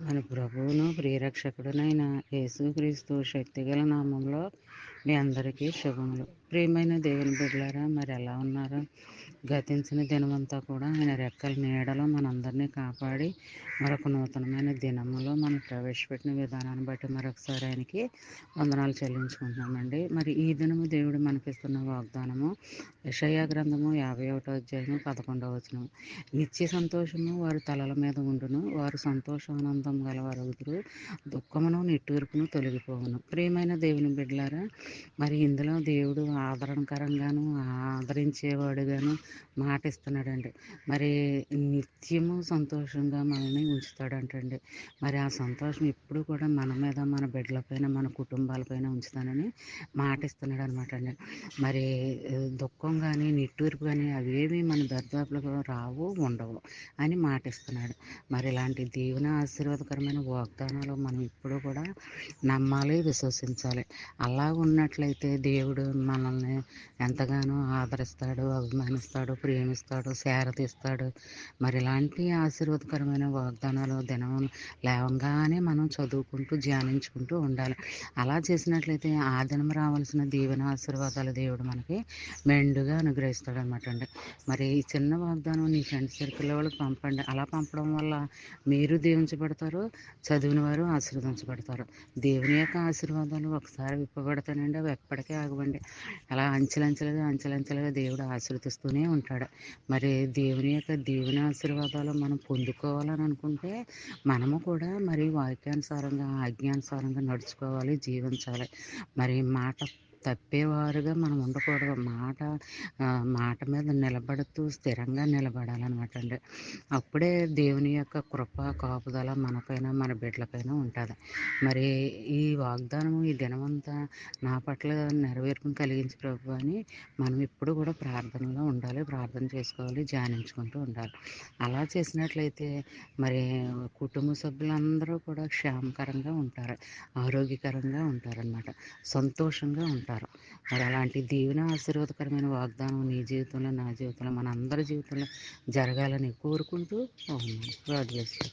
మన ప్రభువును ప్రియరక్షకుడునైన యేసుక్రీస్తు శక్తిగల నామంలో మీ అందరికీ శుభములు. ప్రియమైన దేవుని బిడ్డలారా, మరి ఎలా ఉన్నారు? గతించిన దినమంతా కూడా ఆయన రెక్కల నీడలో మనందరినీ కాపాడి మరొక నూతనమైన దినములో మనం ప్రవేశపెట్టిన విధానాన్ని బట్టి మరొకసారి ఆయనకి వందనాలు చెల్లించుకుంటున్నామండి. మరి ఈ దినము దేవుడు మనకిస్తున్న వాగ్దానము యెషయా గ్రంథము 51వ అధ్యాయము 11వ వచనం. నిత్య సంతోషము వారి తలల మీద ఉండును, వారు సంతోషానందం గలవారగుదురు, దుఃఖమును నిట్టూర్పును తొలగిపోవును. ప్రియమైన దేవుని బిడ్డలారా, మరి ఇందులో దేవుడు ఆదరణకరంగాను ఆదరించేవాడుగాను మాట ఇస్తున్నాడండి. మరి నిత్యము సంతోషంగా మనల్ని ఉంచుతాడంటండి. మరి ఆ సంతోషం ఎప్పుడు కూడా మన మీద, మన బిడ్డలపైన, మన కుటుంబాలపైన ఉంచుతానని మాట ఇస్తున్నాడు అనమాట అండి. మరి దుఃఖం కానీ, నిట్టూర్పు కానీ అవేవి మన దరిదాపులకు రావు, ఉండవు అని మాట ఇస్తున్నాడు. మరి ఇలాంటి దీవెన ఆశీర్వాదకరమైన వాగ్దానాలు మనం ఇప్పుడు కూడా నమ్మాలి, విశ్వసించాలి. అలా ఉన్నట్లయితే దేవుడు మనల్ని ఎంతగానో ఆదరిస్తాడు, అభిమానిస్తాడు, ప్రేమిస్తాడు, శారదీస్తాడు. మరి ఇలాంటి ఆశీర్వాదకరమైన వాగ్దానాలు దినం లేవంగానే మనం చదువుకుంటూ ధ్యానించుకుంటూ ఉండాలి. అలా చేసినట్లయితే ఆ దినం రావాల్సిన దీవెన ఆశీర్వాదాలు దేవుడు మనకి మెండుగా అనుగ్రహిస్తాడు అనమాట అండి. మరి ఈ చిన్న వాగ్దానం నీ ఫ్రెండ్స్ సర్కిల్లో వాళ్ళకి పంపండి. అలా పంపడం వల్ల మీరు దీవించబడతారు, చదివిన వారు ఆశీర్వదించబడతారు. దేవుని యొక్క ఆశీర్వాదాలు ఒకసారి విప్పబడతానండి, అవి ఎప్పటికీ ఆగవండి. అలా అంచెలంచెలుగా దేవుడు ఆశీర్వదిస్తూనే ఉంటాడు. మరి దేవుని యొక్క దీవెన ఆశీర్వాదాలు మనం పొందుకోవాలని అనుకుంటే మనము కూడా మరి వాక్యానుసారంగా, ఆజ్ఞానుసారంగా నడుచుకోవాలి, జీవించాలి. మరి మాట తప్పేవారుగా మనం ఉండకూడదు. మాట మీద నిలబడుతూ స్థిరంగా నిలబడాలన్నమాట అండి. అప్పుడే దేవుని యొక్క కృప, కాపుదల మనపైన, మన బిడ్డలపైన ఉంటుంది. మరి ఈ వాగ్దానం ఈ దినమంతా నా పట్ల నెరవేర్పును కలిగించి ప్రభు అని మనం ఎప్పుడు కూడా ప్రార్థనలో ఉండాలి, ప్రార్థన చేసుకోవాలి, ధ్యానించుకుంటూ ఉండాలి. అలా చేసినట్లయితే మరి కుటుంబ సభ్యులందరూ కూడా క్షేమకరంగా ఉంటారు, ఆరోగ్యకరంగా ఉంటారనమాట, సంతోషంగా ఉంటారు. మరి అలాంటి దీవెన ఆశీర్వాదకరమైన వాగ్దానం నీ జీవితంలో, నా జీవితంలో, మన అందరి జీవితంలో జరగాలని కోరుకుంటూ ఉన్నాను. God bless you.